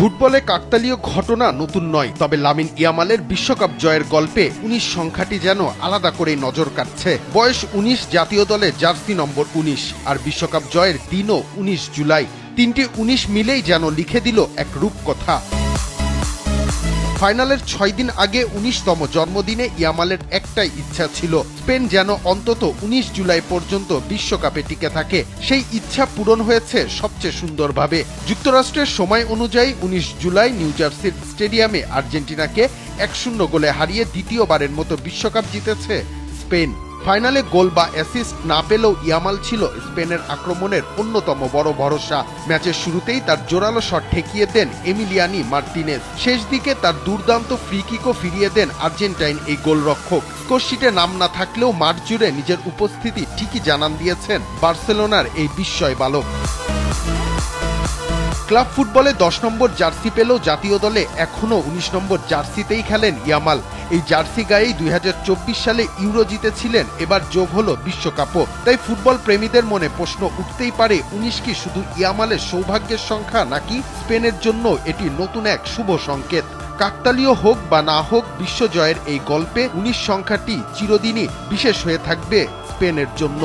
ফুটবলে কাকতালীয় ঘটনা নতুন নয়, তবে লামিন ইয়ামালের বিশ্বকাপ জয়ের গল্পে ১৯ সংখ্যাটি যেন আলাদা করেই নজর কাটছে। বয়স ১৯, জাতীয় দলে জার্সি নম্বর ১৯, আর বিশ্বকাপ জয়ের দিনও ১৯ জুলাই। তিনটি ১৯ মিলেই যেন লিখে দিল এক রূপকথা। ফাইনালের ৬ দিন আগে ১৯তম জন্মদিনে ইয়ামালের একটাই ইচ্ছা ছিল, স্পেন যেন অন্তত ১৯ জুলাই পর্যন্ত বিশ্বকাপে টিকে থাকে। সেই ইচ্ছা পূরণ হয়েছে সবচেয়ে সুন্দরভাবে। যুক্তরাষ্ট্রের সময় অনুযায়ী ১৯ জুলাই নিউ জার্সির স্টেডিয়ামে আর্জেন্টিনাকে ১-০ গোলে হারিয়ে দ্বিতীয়বারের মতো বিশ্বকাপ জিতেছে স্পেন। ফাইনালে গোল বা অ্যাসিস্ট না পেলেও ইয়ামাল ছিল স্পেনের আক্রমণের অন্যতম বড় ভরসা। ম্যাচের শুরুতেই তার জোরালো শট ঠেকিয়ে দেন এমিলিয়ানি মার্টিনেজ। শেষ দিকে তার দুর্দান্ত ফ্রি কিকও ফিরিয়ে দেন আর্জেন্টাইন এই গোলরক্ষক। স্কোরশিটে নাম না থাকলেও মাঠ জুড়ে নিজের উপস্থিতি ঠিকই জানান দিয়েছেন বার্সেলোনার এই বিস্ময় বালক। ক্লাব ফুটবলে ১০ নম্বর জার্সি পেলেও জাতীয় দলে এখনও ১৯ নম্বর জার্সিতেই খেলেন ইয়ামাল। এই জার্সি গায়েই ২০২৪ সালে ইউরো জিতেছিলেন, এবার যোগ হলো বিশ্বকাপও। তাই ফুটবল প্রেমীদের মনে প্রশ্ন উঠতেই পারে, ১৯ কি শুধু ইয়ামালের সৌভাগ্যের সংখ্যা, নাকি স্পেনের জন্য এটি নতুন এক শুভ সংকেত? কাকতালীয় হোক বা না হোক, বিশ্বজয়ের এই গল্পে ১৯ সংখ্যাটি চিরদিনই বিশেষ হয়ে থাকবে স্পেনের জন্য।